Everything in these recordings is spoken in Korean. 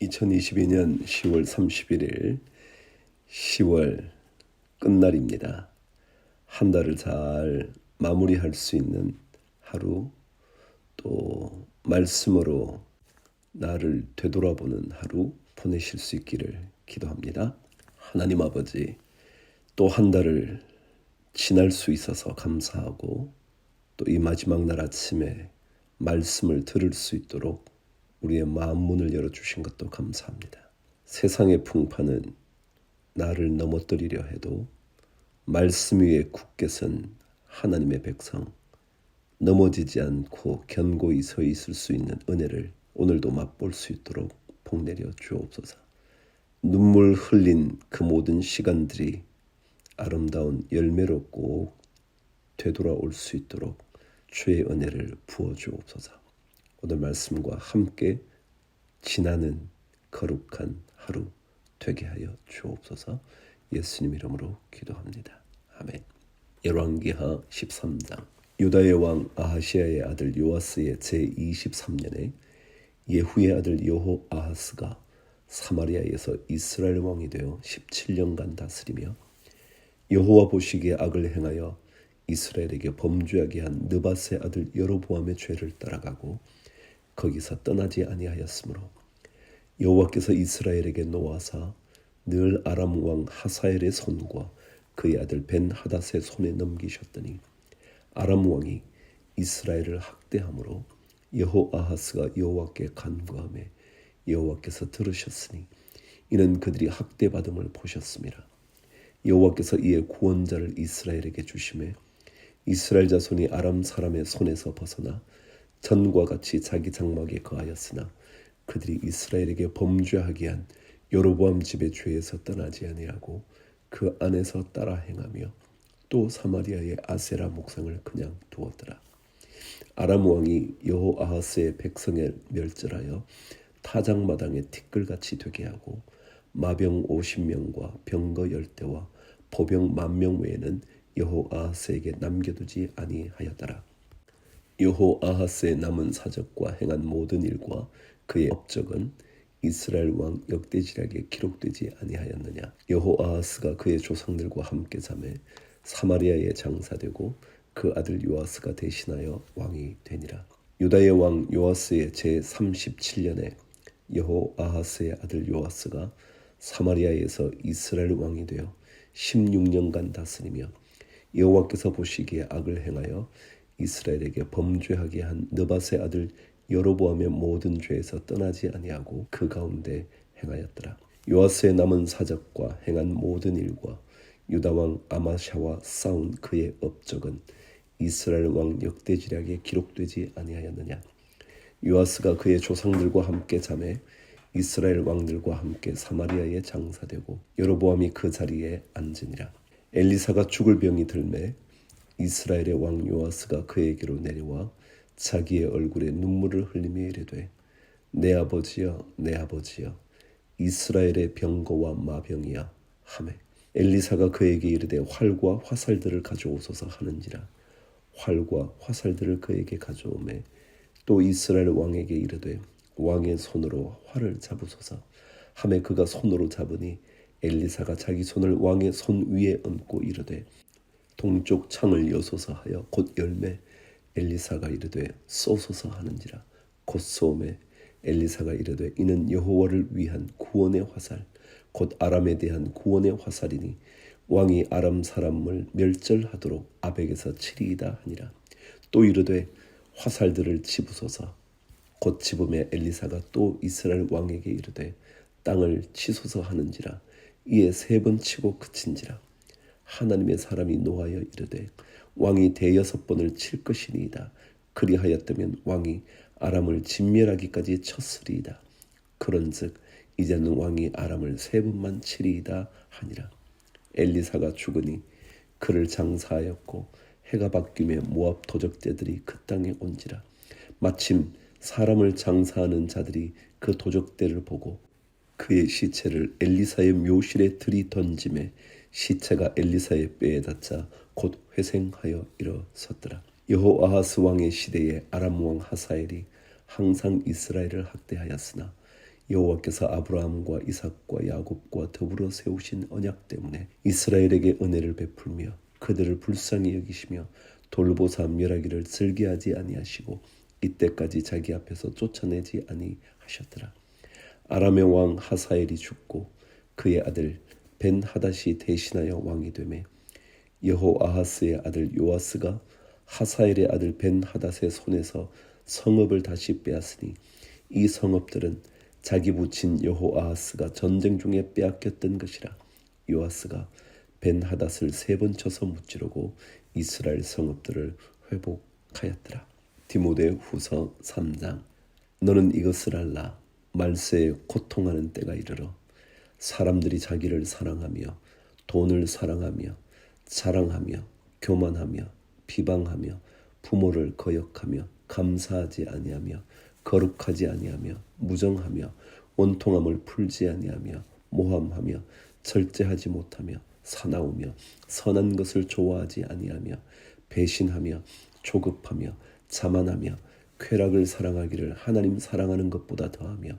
2022년 10월 31일 10월 끝날입니다. 한 달을 잘 마무리할 수 있는 하루, 또 말씀으로 나를 되돌아보는 하루 보내실 수 있기를 기도합니다. 하나님 아버지, 또 한 달을 지날 수 있어서 감사하고, 또 이 마지막 날 아침에 말씀을 들을 수 있도록 우리의 마음 문을 열어주신 것도 감사합니다. 세상의 풍파는 나를 넘어뜨리려 해도 말씀 위에 굳게 선 하나님의 백성, 넘어지지 않고 견고히 서 있을 수 있는 은혜를 오늘도 맛볼 수 있도록 복내려 주옵소서. 눈물 흘린 그 모든 시간들이 아름다운 열매로 꼭 되돌아올 수 있도록 주의 은혜를 부어 주옵소서. 오늘 말씀과 함께 지나는 거룩한 하루 되게 하여 주옵소서. 예수님 이름으로 기도합니다. 아멘. 열왕기하 13장. 유다의 왕 아하시아의 아들 요아스의 제23년에 예후의 아들 여호아하스가 사마리아에서 이스라엘 왕이 되어 17년간 다스리며 여호와 보시기에 악을 행하여 이스라엘에게 범죄하게 한 느밧의 아들 여로보암의 죄를 따라가고 거기서 떠나지 아니하였으므로 여호와께서 이스라엘에게 노하사 늘 아람 왕 하사엘의 손과 그의 아들 벤하닷의 손에 넘기셨더니 아람 왕이 이스라엘을 학대함으로 여호아하스가 여호와께 간구하매 여호와께서 들으셨으니 이는 그들이 학대받음을 보셨음이라. 여호와께서 이에 구원자를 이스라엘에게 주시매 이스라엘 자손이 아람 사람의 손에서 벗어나 전과 같이 자기 장막에 거하였으나 그들이 이스라엘에게 범죄하게 한 여로보암 집의 죄에서 떠나지 아니하고 그 안에서 따라 행하며 또 사마리아의 아세라 목상을 그냥 두었더라. 아람 왕이 여호아하스의 백성을 멸절하여 타작마당에 티끌같이 되게 하고 마병 50명과 병거 10대와 보병 10,000 외에는 여호아하스에게 남겨두지 아니하였더라. 여호아하스의 남은 사적과 행한 모든 일과 그의 업적은 이스라엘 왕 역대지략에 기록되지 아니하였느냐. 여호아하스가 그의 조상들과 함께 잠에 사마리아에 장사되고 그 아들 요아스가 대신하여 왕이 되니라. 유다의 왕 요아스의 제37년에 여호아하스의 아들 요아스가 사마리아에서 이스라엘 왕이 되어 16년간 다스리며 여호와께서 보시기에 악을 행하여 이스라엘에게 범죄하게 한 느밧의 아들 여로보암의 모든 죄에서 떠나지 아니하고 그 가운데 행하였더라. 요아스의 남은 사적과 행한 모든 일과 유다 왕 아마샤와 싸운 그의 업적은 이스라엘 왕 역대지략에 기록되지 아니하였느냐. 요아스가 그의 조상들과 함께 잠에 이스라엘 왕들과 함께 사마리아에 장사되고 여로보암이 그 자리에 앉으니라. 엘리사가 죽을 병이 들매 이스라엘의 왕 요아스가 그에게로 내려와 자기의 얼굴에 눈물을 흘리며 이르되 내 아버지여 내 아버지여 이스라엘의 병거와 마병이야 하매 엘리사가 그에게 이르되 활과 화살들을 가져오소서 하는지라. 활과 화살들을 그에게 가져오매 또 이스라엘 왕에게 이르되 왕의 손으로 활을 잡으소서 하매 그가 손으로 잡으니 엘리사가 자기 손을 왕의 손 위에 얹고 이르되 동쪽 창을 여소서 하여 곧 열매 엘리사가 이르되 쏘소서 하는지라. 곧 쏘매 엘리사가 이르되 이는 여호와를 위한 구원의 화살 곧 아람에 대한 구원의 화살이니 왕이 아람 사람을 멸절하도록 아벡에서 치리이다 하니라. 또 이르되 화살들을 집으소서. 곧 집음에 엘리사가 또 이스라엘 왕에게 이르되 땅을 치소서 하는지라. 이에 3번 치고 그친지라. 하나님의 사람이 노하여 이르되 왕이 6번을 칠 것이니이다. 그리하였다면 왕이 아람을 진멸하기까지 쳤으리이다. 그런즉 이제는 왕이 아람을 3번만 치리이다 하니라. 엘리사가 죽으니 그를 장사하였고 해가 바뀌며 모압 도적대들이 그 땅에 온지라. 마침 사람을 장사하는 자들이 그 도적대를 보고 그의 시체를 엘리사의 묘실에 들이던짐에 시체가 엘리사의 뼈에 닿자 곧 회생하여 일어섰더라. 여호아하스 왕의 시대에 아람 왕 하사엘이 항상 이스라엘을 학대하였으나 여호와께서 아브라함과 이삭과 야곱과 더불어 세우신 언약 때문에 이스라엘에게 은혜를 베풀며 그들을 불쌍히 여기시며 돌보사 멸하기를 즐겨하지 아니하시고 이때까지 자기 앞에서 쫓아내지 아니하셨더라. 아람의 왕 하사엘이 죽고 그의 아들 벤 하닷이 대신하여 왕이 되매 여호아하스의 아들 요아스가 하사엘의 아들 벤 하닷의 손에서 성읍을 다시 빼앗으니 이 성읍들은 자기 부친 여호아하스가 전쟁 중에 빼앗겼던 것이라. 요아스가 벤 하닷을 3번 쳐서 무찌르고 이스라엘 성읍들을 회복하였더라. 디모데후서 3장. 너는 이것을 알라. 말세에 고통하는 때가 이르러 사람들이 자기를 사랑하며 돈을 사랑하며 자랑하며 교만하며 비방하며 부모를 거역하며 감사하지 아니하며 거룩하지 아니하며 무정하며 원통함을 풀지 아니하며 모함하며 절제하지 못하며 사나우며 선한 것을 좋아하지 아니하며 배신하며 조급하며 자만하며 쾌락을 사랑하기를 하나님 사랑하는 것보다 더하며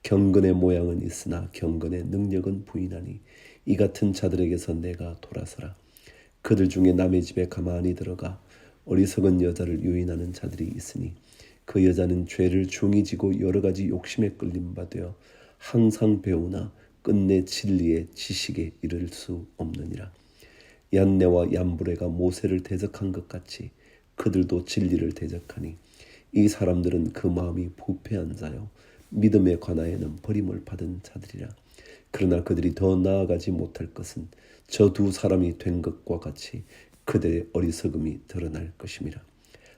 경건의 모양은 있으나 경건의 능력은 부인하니 이 같은 자들에게서 내가 돌아서라. 그들 중에 남의 집에 가만히 들어가 어리석은 여자를 유인하는 자들이 있으니 그 여자는 죄를 중히 지고 여러 가지 욕심에 끌림 받아 항상 배우나 끝내 진리의 지식에 이를 수 없느니라. 얀네와 얀브레가 모세를 대적한 것 같이 그들도 진리를 대적하니 이 사람들은 그 마음이 부패한 자요 믿음에 관하여는 버림을 받은 자들이라. 그러나 그들이 더 나아가지 못할 것은 저 두 사람이 된 것과 같이 그들의 어리석음이 드러날 것임이라.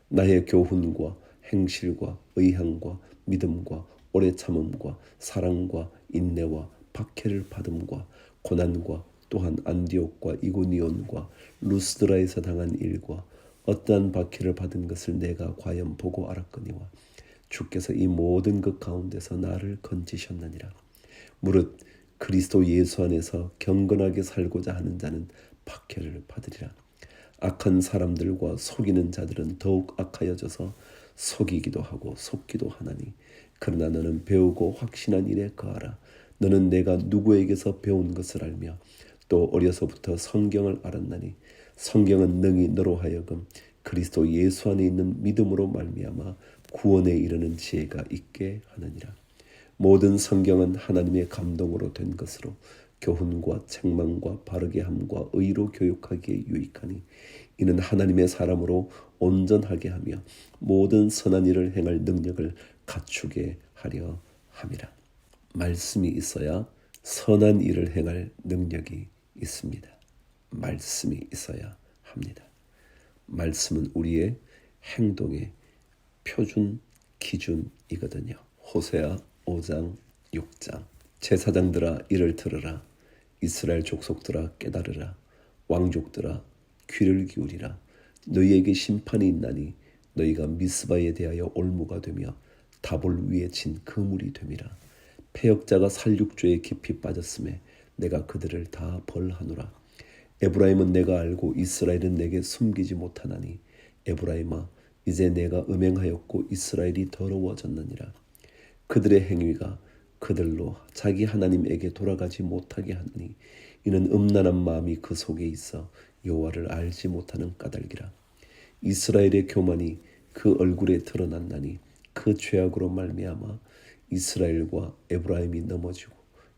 나의 교훈과 행실과 의향과 믿음과 오래 참음과 사랑과 인내와 박해를 받음과 고난과 또한 안디옥과 이고니온과 루스드라에서 당한 일과 어떠한 박해를 받은 것을 내가 과연 보고 알았거니와 주께서 이 모든 것 가운데서 나를 건지셨느니라. 무릇 그리스도 예수 안에서 경건하게 살고자 하는 자는 박해를 받으리라. 악한 사람들과 속이는 자들은 더욱 악하여져서 속이기도 하고 속기도 하나니 그러나 너는 배우고 확신한 일에 거하라. 너는 내가 누구에게서 배운 것을 알며 또 어려서부터 성경을 알았나니 성경은 능히 너로 하여금 그리스도 예수 안에 있는 믿음으로 말미암아 구원에 이르는 지혜가 있게 하느니라. 모든 성경은 하나님의 감동으로 된 것으로 교훈과 책망과 바르게 함과 의로 교육하기에 유익하니 이는 하나님의 사람으로 온전하게 하며 모든 선한 일을 행할 능력을 갖추게 하려 함이라. 말씀이 있어야 선한 일을 행할 능력이 있습니다. 말씀이 있어야 합니다. 말씀은 우리의 행동의 표준 기준이거든요. 호세아 5장 6장. 제사장들아 이를 들으라. 이스라엘 족속들아 깨달으라. 왕족들아 귀를 기울이라. 너희에게 심판이 있나니 너희가 미스바에 대하여 올무가 되며 다볼 위에 친 그물이 됨이라. 패역자가 살육죄에 깊이 빠졌음에 내가 그들을 다 벌하노라. 에브라임은 내가 알고 이스라엘은 내게 숨기지 못하나니 에브라임아 이제 내가 음행하였고 이스라엘이 더러워졌느니라. 그들의 행위가 그들로 자기 하나님에게 돌아가지 못하게 하느니 이는 음란한 마음이 그 속에 있어 여호와를 알지 못하는 까닭이라. 이스라엘의 교만이 그 얼굴에 드러났나니 그 죄악으로 말미암아 이스라엘과 에브라임이 넘어지고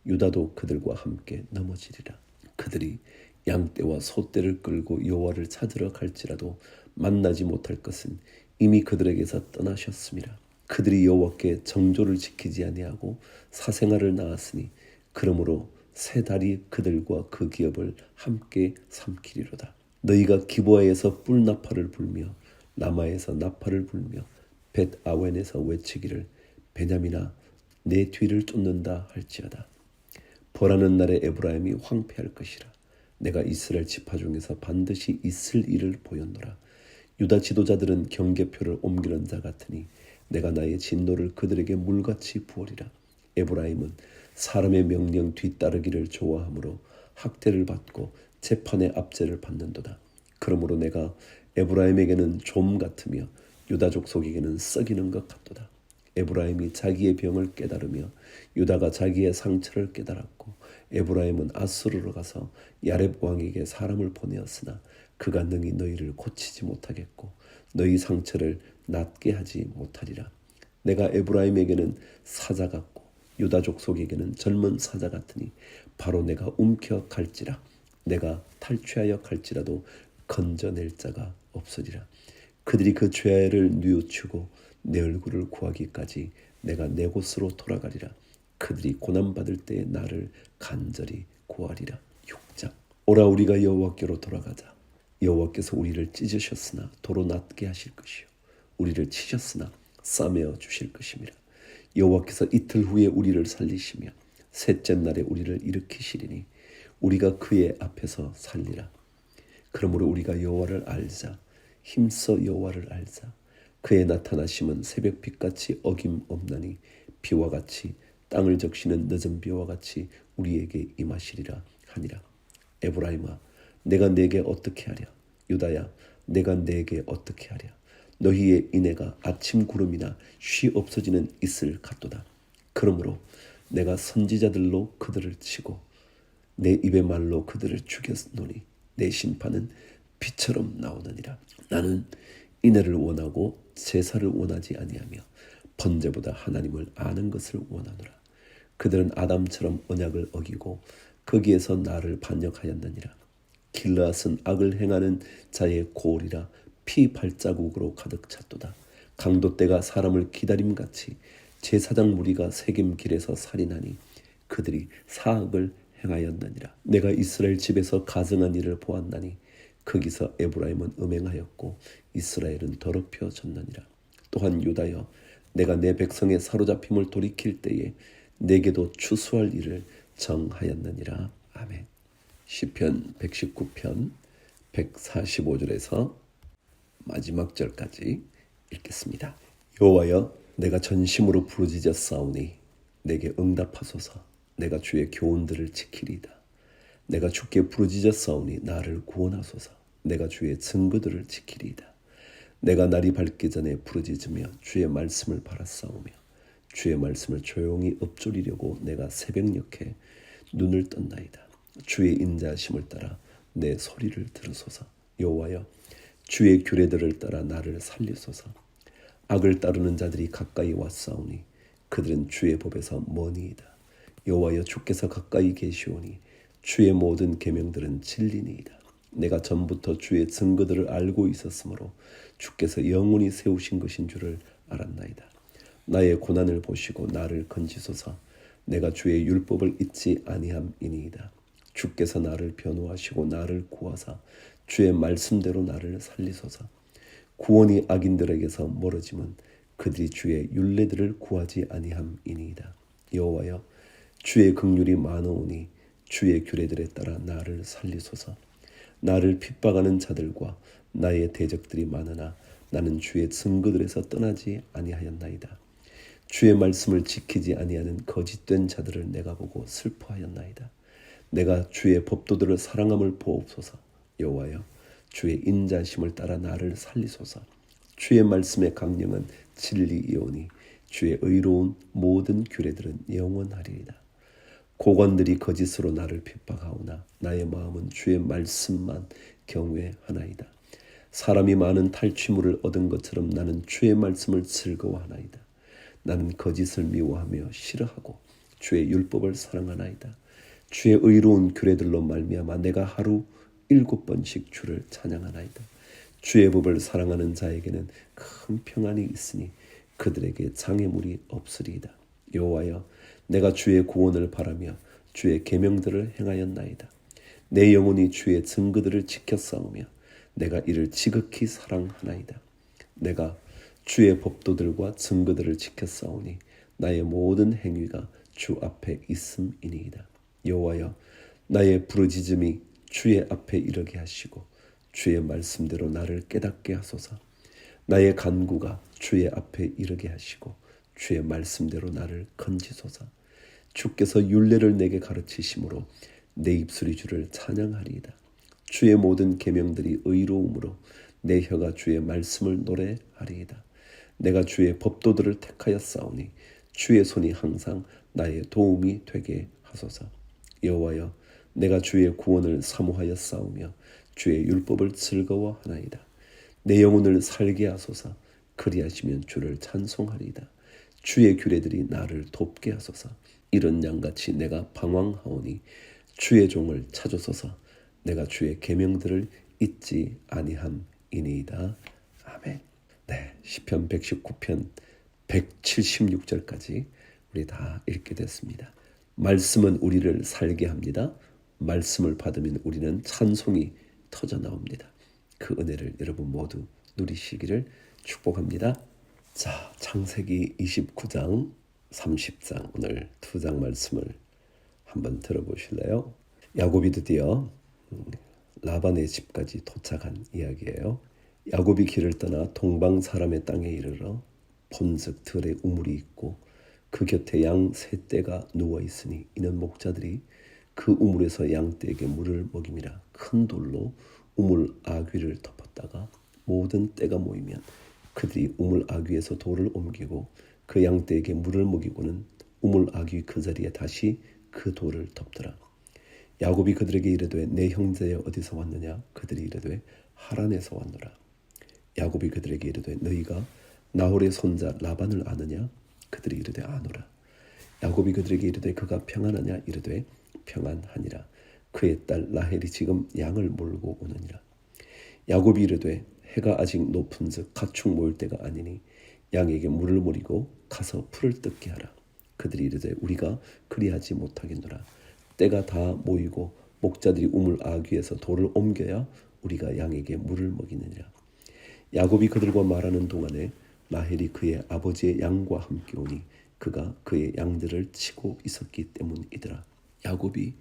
유다도 그들과 함께 넘어지리라. 그들이 양떼와 소떼를 끌고 여호와를 찾으러 갈지라도 만나지 못할 것은 이미 그들에게서 떠나셨음이라. 그들이 여호와께 정조를 지키지 아니하고 사생아를 낳았으니 그러므로 새 달이 그들과 그 기업을 함께 삼키리로다. 너희가 기브아에서 뿔나팔을 불며 라마에서 나팔을 불며 벳아웬에서 외치기를 베냐민아 내 뒤를 쫓는다 할지어다. 벌하는 날에 에브라임이 황폐할 것이라. 내가 이스라엘 지파 중에서 반드시 있을 일을 보였노라. 유다 지도자들은 경계표를 옮기는 자 같으니 내가 나의 진노를 그들에게 물같이 부으리라. 에브라임은 사람의 명령 뒤따르기를 좋아하므로 학대를 받고 재판의 압제를 받는도다. 그러므로 내가 에브라임에게는 좀 같으며 유다 족속에게는 썩이는 것 같도다. 에브라임이 자기의 병을 깨달으며 유다가 자기의 상처를 깨달았고 에브라임은 아수르로 가서 야렙 왕에게 사람을 보내었으나 그가 능히 너희를 고치지 못하겠고 너희 상처를 낫게 하지 못하리라. 내가 에브라임에게는 사자 같고 유다 족속에게는 젊은 사자 같으니 바로 내가 움켜 갈지라. 내가 탈취하여 갈지라도 건져낼 자가 없으리라. 그들이 그 죄를 뉘우치고 내 얼굴을 구하기까지 내가 내 곳으로 돌아가리라. 그들이 고난받을 때에 나를 간절히 구하리라. 6장. 오라 우리가 여호와께로 돌아가자. 여호와께서 우리를 찢으셨으나 도로 낫게 하실 것이요 우리를 치셨으나 싸매어 주실 것임이라. 여호와께서 이틀 후에 우리를 살리시며 셋째 날에 우리를 일으키시리니 우리가 그의 앞에서 살리라. 그러므로 우리가 여호와를 알자. 힘써 여호와를 알자. 그의 나타나심은 새벽빛같이 어김없나니 비와 같이 땅을 적시는 늦은 비와 같이 우리에게 임하시리라 하니라. 에브라임아 내가 네게 어떻게 하랴. 유다야 내가 네게 어떻게 하랴. 너희의 인애가 아침 구름이나 쉬 없어지는 이슬 같도다. 그러므로 내가 선지자들로 그들을 치고 내 입의 말로 그들을 죽였노니 내 심판은 비처럼 나오느니라. 나는 인애를 원하고 제사를 원하지 아니하며 번제보다 하나님을 아는 것을 원하노라. 그들은 아담처럼 언약을 어기고 거기에서 나를 반역하였느니라. 길르앗은 악을 행하는 자의 고울이라 피 발자국으로 가득 찼도다. 강도떼가 사람을 기다림같이 제사장 무리가 세겜 길에서 살인하니 그들이 사악을 행하였느니라. 내가 이스라엘 집에서 가증한 일을 보았나니 거기서 에브라임은 음행하였고 이스라엘은 더럽혀졌느니라. 또한 유다여 내가 내 백성의 사로잡힘을 돌이킬 때에 내게도 추수할 일을 정하였느니라. 아멘. 시편 119편 145절에서 마지막 절까지 읽겠습니다. 여호와여 내가 전심으로 부르짖었사오니 내게 응답하소서. 내가 주의 교훈들을 지키리이다. 내가 주께 부르짖었사오니 나를 구원하소서. 내가 주의 증거들을 지키리이다. 내가 날이 밝기 전에 부르짖으며 주의 말씀을 바라싸우며 주의 말씀을 조용히 읊조리려고 내가 새벽녘에 눈을 떴나이다. 주의 인자하심을 따라 내 소리를 들으소서. 여호와여 주의 규례들을 따라 나를 살리소서. 악을 따르는 자들이 가까이 왔사오니 그들은 주의 법에서 머니이다. 여호와여 주께서 가까이 계시오니 주의 모든 계명들은 진리니이다. 내가 전부터 주의 증거들을 알고 있었으므로 주께서 영원히 세우신 것인 줄을 알았나이다. 나의 고난을 보시고 나를 건지소서. 내가 주의 율법을 잊지 아니함이니이다. 주께서 나를 변호하시고 나를 구하사 주의 말씀대로 나를 살리소서. 구원이 악인들에게서 멀어짐은 그들이 주의 율례들을 구하지 아니함이니이다. 여호와여 주의 긍휼이 많으오니 주의 규례들에 따라 나를 살리소서. 나를 핍박하는 자들과 나의 대적들이 많으나 나는 주의 증거들에서 떠나지 아니하였나이다. 주의 말씀을 지키지 아니하는 거짓된 자들을 내가 보고 슬퍼하였나이다. 내가 주의 법도들을 사랑함을 보옵소서. 여호와여 주의 인자심을 따라 나를 살리소서. 주의 말씀의 강령은 진리이오니 주의 의로운 모든 규례들은 영원하리이다. 고관들이 거짓으로 나를 핍박하오나 나의 마음은 주의 말씀만 경외하나이다. 사람이 많은 탈취물을 얻은 것처럼 나는 주의 말씀을 즐거워하나이다. 나는 거짓을 미워하며 싫어하고 주의 율법을 사랑하나이다. 주의 의로운 규례들로 말미암아 내가 하루 7번씩 주를 찬양하나이다. 주의 법을 사랑하는 자에게는 큰 평안이 있으니 그들에게 장애물이 없으리이다. 여호와여 내가 주의 구원을 바라며 주의 계명들을 행하였나이다. 내 영혼이 주의 증거들을 지켰사오며 내가 이를 지극히 사랑하나이다. 내가 주의 법도들과 증거들을 지켰사오니 나의 모든 행위가 주 앞에 있음이니이다. 여호와여 나의 부르짖음이 주의 앞에 이르게 하시고 주의 말씀대로 나를 깨닫게 하소서. 나의 간구가 주의 앞에 이르게 하시고 주의 말씀대로 나를 건지소서. 주께서 율례를 내게 가르치심으로 내 입술이 주를 찬양하리이다. 주의 모든 계명들이 의로움으로 내 혀가 주의 말씀을 노래하리이다. 내가 주의 법도들을 택하였사오니 주의 손이 항상 나의 도움이 되게 하소서. 여호와여, 내가 주의 구원을 사모하였사오며 주의 율법을 즐거워하나이다. 내 영혼을 살게 하소서. 그리하시면 주를 찬송하리이다. 주의 규례들이 나를 돕게 하소서. 이런 양같이 내가 방황하오니 주의 종을 찾으소서. 내가 주의 계명들을 잊지 아니함이니이다. 아멘. 네, 시편 119편 176절까지 우리 다 읽게 됐습니다. 말씀은 우리를 살게 합니다. 말씀을 받으면 우리는 찬송이 터져 나옵니다. 그 은혜를 여러분 모두 누리시기를 축복합니다. 자, 창세기 29장, 30장 오늘 두 장 말씀을 한번 들어보실래요? 야곱이 드디어 라반의 집까지 도착한 이야기예요. 야곱이 길을 떠나 동방 사람의 땅에 이르러 본즉 들에 우물이 있고 그 곁에 양 세 떼가 누워 있으니 이는 목자들이 그 우물에서 양 떼에게 물을 먹임이라. 큰 돌로 우물 아귀를 덮었다가 모든 떼가 모이면 그들이 우물 아귀에서 돌을 옮기고 그 양 떼에게 물을 먹이고는 우물 아귀 그 자리에 다시 그 돌을 덮더라. 야곱이 그들에게 이르되 내 형제여 어디서 왔느냐? 그들이 이르되 하란에서 왔노라. 야곱이 그들에게 이르되 너희가 나홀의 손자 라반을 아느냐? 그들이 이르되 아노라. 야곱이 그들에게 이르되 그가 평안하냐? 이르되 평안하니라. 그의 딸 라헬이 지금 양을 몰고 오느니라. 야곱이 이르되 해가 아직 높은즉 가축 모일 때가 아니니 양에게 물을 모리고 가서 풀을 뜯게 하라. 그들이 이르되 우리가 그리하지 못하겠노라. 때가 다 모이고 목자들이 우물 아귀에서 돌을 옮겨야 우리가 양에게 물을 먹이느니라. 야곱이 그들과 말하는 동안에 라헬이 그의 아버지의 양과 함께 오니 그가 그의 양들을 치고 있었기 때문이더라. 야곱이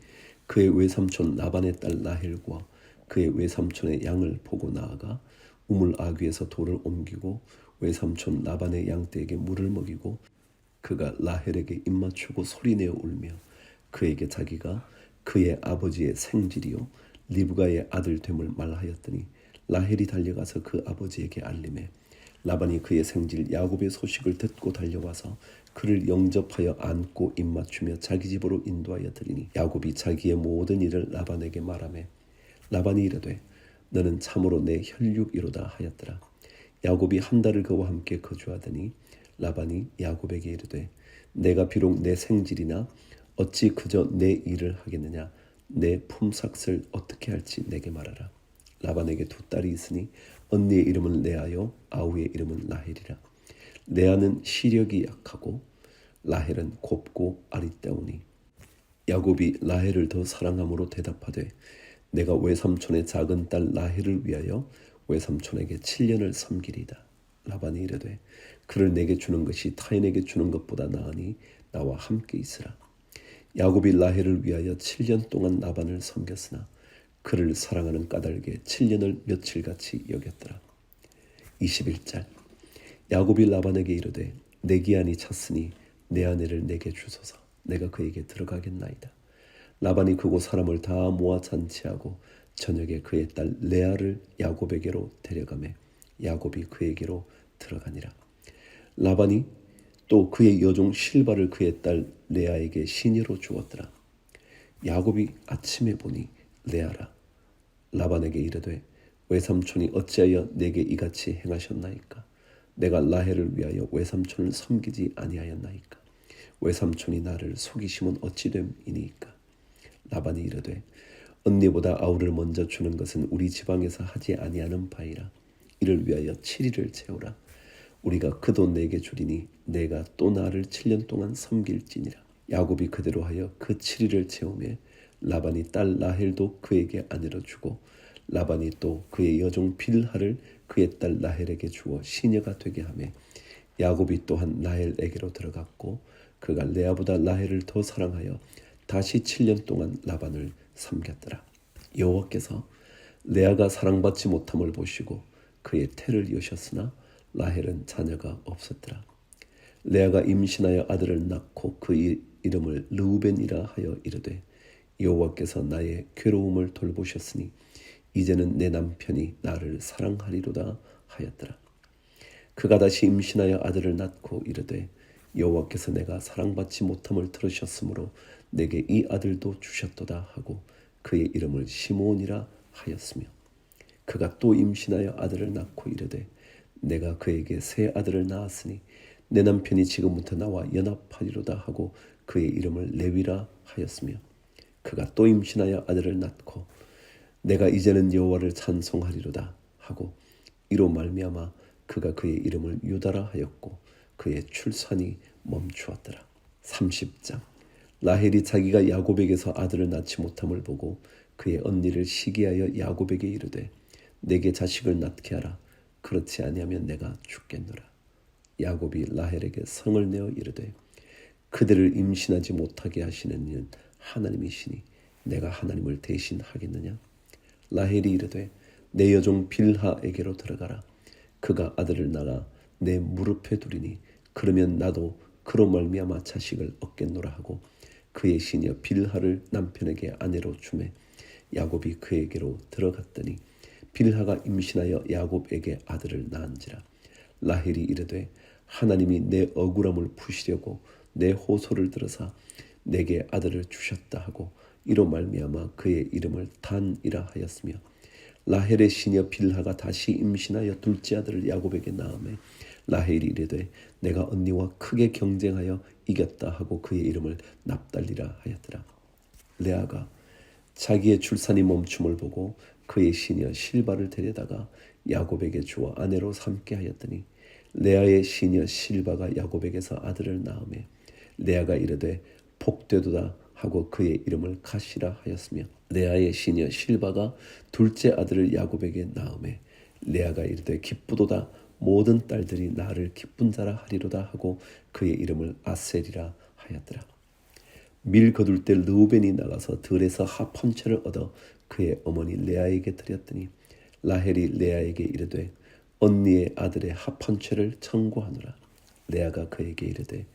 그의 외삼촌 라반의 딸 라헬과 그의 외삼촌의 양을 보고 나아가 우물 아귀에서 돌을 옮기고 외삼촌 라반의 양떼에게 물을 먹이고 그가 라헬에게 입맞추고 소리내어 울며 그에게 자기가 그의 아버지의 생질이요 리브가의 아들 됨을 말하였더니 라헬이 달려가서 그 아버지에게 알림해 라반이 그의 생질 야곱의 소식을 듣고 달려와서 그를 영접하여 안고 입맞추며 자기 집으로 인도하여 드리니 야곱이 자기의 모든 일을 라반에게 말하매 라반이 이르되 너는 참으로 내 혈육이로다 하였더라. 야곱이 한 달을 그와 함께 거주하더니 라반이 야곱에게 이르되 내가 비록 내 생질이나 어찌 그저 내 일을 하겠느냐? 내 품삯을 어떻게 할지 내게 말하라. 라반에게 두 딸이 있으니 언니의 이름은 레아요 아우의 이름은 라헬이라. 레아는 시력이 약하고 라헬은 곱고 아리따우니 야곱이 라헬을 더 사랑함으로 대답하되 내가 외삼촌의 작은 딸 라헬을 위하여 외삼촌에게 7년을 섬기리이다. 라반이 이르되 그를 내게 주는 것이 타인에게 주는 것보다 나으니 나와 함께 있으라. 야곱이 라헬을 위하여 7년 동안 라반을 섬겼으나 그를 사랑하는 까닭에 7년을 며칠같이 여겼더라. 21절 야곱이 라반에게 이르되 내 기한이 찼으니 내 아내를 내게 주소서. 내가 그에게 들어가겠나이다. 라반이 그곳 사람을 다 모아 잔치하고 저녁에 그의 딸 레아를 야곱에게로 데려가매 야곱이 그에게로 들어가니라. 라반이 또 그의 여종 실바를 그의 딸 레아에게 시녀로 주었더라. 야곱이 아침에 보니 레아라. 라반에게 이르되 외삼촌이 어찌하여 내게 이같이 행하셨나이까? 내가 라헬을 위하여 외삼촌을 섬기지 아니하였나이까? 외삼촌이 나를 속이심은 어찌 됨이니까? 라반이 이르되 언니보다 아우를 먼저 주는 것은 우리 지방에서 하지 아니하는 바이라. 이를 위하여 7일을 채우라. 우리가 그 돈 내게 주리니 내가 또 나를 7년 동안 섬길지니라. 야곱이 그대로 하여 그 7일을 채우매 라반이 딸 라헬도 그에게 아내로 주고 라반이 또 그의 여종 빌하를 그의 딸 라헬에게 주어 시녀가 되게 하매 야곱이 또한 라헬에게로 들어갔고 그가 레아보다 라헬을 더 사랑하여 다시 7년 동안 라반을 섬겼더라. 여호와께서 레아가 사랑받지 못함을 보시고 그의 태를 여셨으나 라헬은 자녀가 없었더라. 레아가 임신하여 아들을 낳고 그 이름을 르우벤이라 하여 이르되 여호와께서 나의 괴로움을 돌보셨으니 이제는 내 남편이 나를 사랑하리로다 하였더라. 그가 다시 임신하여 아들을 낳고 이르되 여호와께서 내가 사랑받지 못함을 들으셨으므로 내게 이 아들도 주셨도다 하고 그의 이름을 시므온이라 하였으며 그가 또 임신하여 아들을 낳고 이르되 내가 그에게 새 아들을 낳았으니 내 남편이 지금부터 나와 연합하리로다 하고 그의 이름을 레위라 하였으며 그가 또 임신하여 아들을 낳고 내가 이제는 여호와를 찬송하리로다 하고 이로 말미암아 그가 그의 이름을 유다라 하였고 그의 출산이 멈추었더라. 30장. 라헬이 자기가 야곱에게서 아들을 낳지 못함을 보고 그의 언니를 시기하여 야곱에게 이르되 내게 자식을 낳게 하라. 그렇지 아니하면 내가 죽겠노라. 야곱이 라헬에게 성을 내어 이르되 그들을 임신하지 못하게 하시는 이는 하나님이시니 내가 하나님을 대신하겠느냐. 라헬이 이르되 내 여종 빌하에게로 들어가라. 그가 아들을 낳아 내 무릎에 두리니 그러면 나도 그로 말미암아 자식을 얻겠노라 하고 그의 시녀 빌하를 남편에게 아내로 주매 야곱이 그에게로 들어갔더니 빌하가 임신하여 야곱에게 아들을 낳은지라. 라헬이 이르되 하나님이 내 억울함을 푸시려고 내 호소를 들으사 내게 아들을 주셨다 하고 이로 말미암아 그의 이름을 단이라 하였으며 라헬의 시녀 빌하가 다시 임신하여 둘째 아들을 야곱에게 낳으매 라헬이 이르되 내가 언니와 크게 경쟁하여 이겼다 하고 그의 이름을 납달리라 하였더라. 레아가 자기의 출산이 멈춤을 보고 그의 시녀 실바를 데려다가 야곱에게 주어 아내로 삼게 하였더니 레아의 시녀 실바가 야곱에게서 아들을 낳으매 레아가 이르되 복되도다 하고 그의 이름을 가시라 하였으며 레아의 시녀 실바가 둘째 아들을 야곱에게 낳으매 레아가 이르되 기쁘도다 모든 딸들이 나를 기쁜 자라 하리로다 하고 그의 이름을 아셀이라 하였더라. 밀 거둘 때 르우벤이 나가서 들에서 합 한 채를 얻어 그의 어머니 레아에게 드렸더니 라헬이 레아에게 이르되 언니의 아들의 합 한 채를 청구하노라. 레아가 그에게 이르되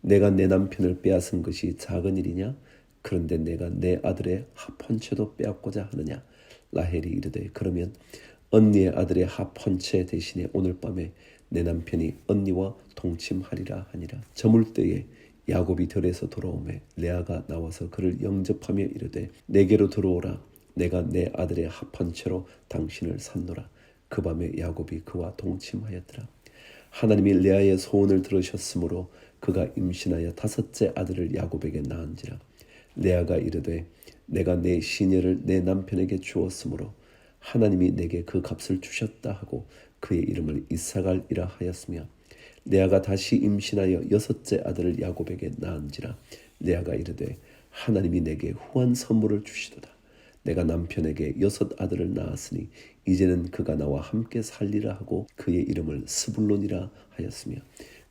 내가 내 남편을 빼앗은 것이 작은 일이냐? 그런데 내가 내 아들의 합 한 채도 빼앗고자 하느냐? 라헬이 이르되 그러면 언니의 아들의 합 한 채 대신에 오늘 밤에 내 남편이 언니와 동침하리라 하니라. 저물 때에 야곱이 들에서 돌아오매 레아가 나와서 그를 영접하며 이르되 내게로 들어오라. 내가 내 아들의 합 한 채로 당신을 샀노라. 그 밤에 야곱이 그와 동침하였더라. 하나님이 레아의 소원을 들으셨으므로 그가 임신하여 다섯째 아들을 야곱에게 낳은지라. 레아가 이르되 내가 내 시녀를 내 남편에게 주었으므로 하나님이 내게 그 값을 주셨다 하고 그의 이름을 이사갈이라 하였으며 레아가 다시 임신하여 여섯째 아들을 야곱에게 낳은지라. 레아가 이르되 하나님이 내게 후한 선물을 주시도다. 내가 남편에게 여섯 아들을 낳았으니 이제는 그가 나와 함께 살리라 하고 그의 이름을 스불론이라 하였으며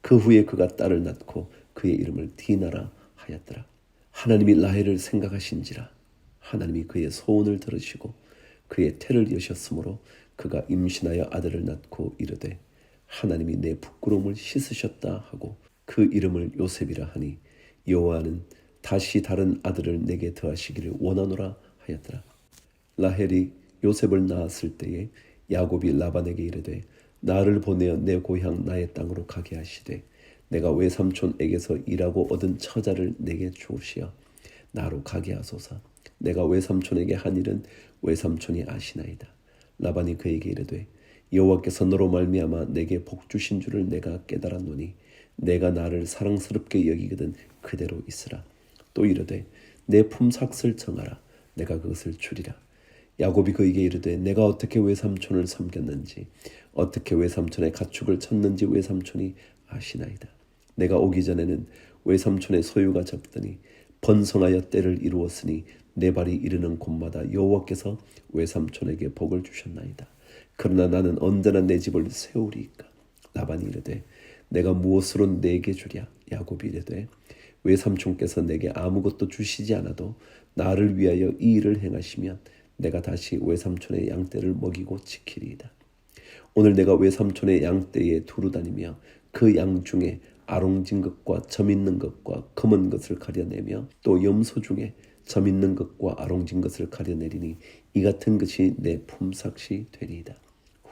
그 후에 그가 딸을 낳고 그의 이름을 디나라 하였더라. 하나님이 라헬을 생각하신지라. 하나님이 그의 소원을 들으시고 그의 태를 여셨으므로 그가 임신하여 아들을 낳고 이르되 하나님이 내 부끄러움을 씻으셨다 하고 그 이름을 요셉이라 하니 여호와는 다시 다른 아들을 내게 더하시기를 원하노라 하였더라. 라헬이 요셉을 낳았을 때에 야곱이 라반에게 이르되 나를 보내어 내 고향 나의 땅으로 가게 하시되 내가 외삼촌에게서 일하고 얻은 처자를 내게 주시어 나로 가게 하소서. 내가 외삼촌에게 한 일은 외삼촌이 아시나이다. 라반이 그에게 이르되 여호와께서 너로 말미암아 내게 복 주신 줄을 내가 깨달았노니 내가 나를 사랑스럽게 여기거든 그대로 있으라. 또 이르되 내 품삯을 정하라. 내가 그것을 주리라. 야곱이 그에게 이르되 내가 어떻게 외삼촌을 섬겼는지 어떻게 외삼촌의 가축을 쳤는지 외삼촌이 아시나이다. 내가 오기 전에는 외삼촌의 소유가 적더니 번성하여 때를 이루었으니 내 발이 이르는 곳마다 여호와께서 외삼촌에게 복을 주셨나이다. 그러나 나는 언제나 내 집을 세우리이까. 라반이 이르되 내가 무엇으로 내게 주랴. 야곱이 이르되 외삼촌께서 내게 아무것도 주시지 않아도 나를 위하여 이 일을 행하시면 내가 다시 외삼촌의 양떼를 먹이고 지키리이다. 오늘 내가 외삼촌의 양떼에 두루 다니며 그 양 중에 아롱진 것과 점 있는 것과 검은 것을 가려내며 또 염소 중에 점 있는 것과 아롱진 것을 가려내리니 이 같은 것이 내 품삯이 되리이다.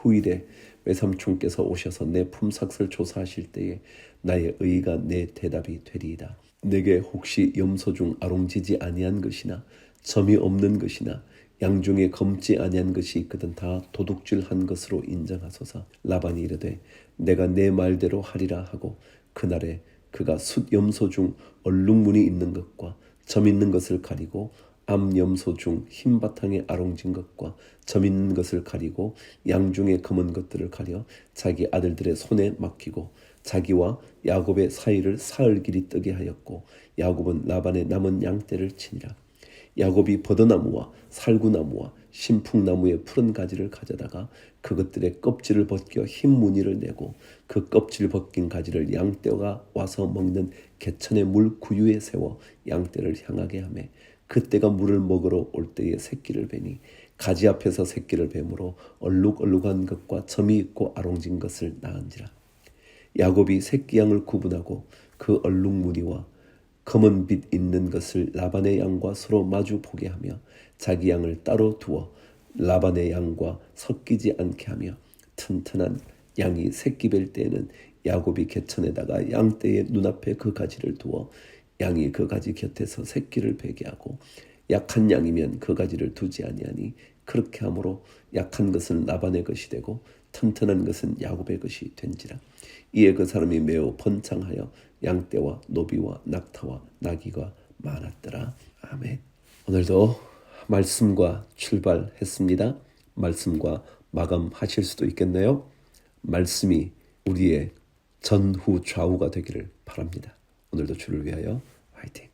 후일에 외삼촌께서 오셔서 내 품삯을 조사하실 때에 나의 의가 내 대답이 되리이다. 내게 혹시 염소 중 아롱지지 아니한 것이나 점이 없는 것이나 양 중에 검지 아니한 것이 있거든 다 도둑질한 것으로 인정하소서. 라반이 이르되 내가 내 말대로 하리라 하고 그날에 그가 숫 염소 중 얼룩무늬 있는 것과 점 있는 것을 가리고 암 염소 중 흰 바탕에 아롱진 것과 점 있는 것을 가리고 양 중에 검은 것들을 가려 자기 아들들의 손에 맡기고 자기와 야곱의 사이를 사흘 길이 뜨게 하였고 야곱은 라반의 남은 양떼를 치니라. 야곱이 버드나무와 살구나무와 신풍나무의 푸른 가지를 가져다가 그것들의 껍질을 벗겨 흰 무늬를 내고 그 껍질 벗긴 가지를 양떼가 와서 먹는 개천의 물 구유에 세워 양떼를 향하게 하며 그때가 물을 먹으러 올 때에 새끼를 베니 가지 앞에서 새끼를 뱀으로 얼룩얼룩한 것과 점이 있고 아롱진 것을 낳은지라. 야곱이 새끼 양을 구분하고 그 얼룩무늬와 검은 빛 있는 것을 라반의 양과 서로 마주 보게 하며 자기 양을 따로 두어 라반의 양과 섞이지 않게 하며 튼튼한 양이 새끼 뵐 때에는 야곱이 개천에다가 양떼의 눈앞에 그 가지를 두어 양이 그 가지 곁에서 새끼를 베게 하고 약한 양이면 그 가지를 두지 아니하니 그렇게 함으로 약한 것은 라반의 것이 되고 튼튼한 것은 야곱의 것이 된지라. 이에 그 사람이 매우 번창하여 양떼와 노비와 낙타와 나귀가 많았더라. 아멘. 오늘도 말씀과 출발했습니다. 말씀과 마감하실 수도 있겠네요. 말씀이 우리의 전후 좌우가 되기를 바랍니다. 오늘도 주를 위하여 화이팅.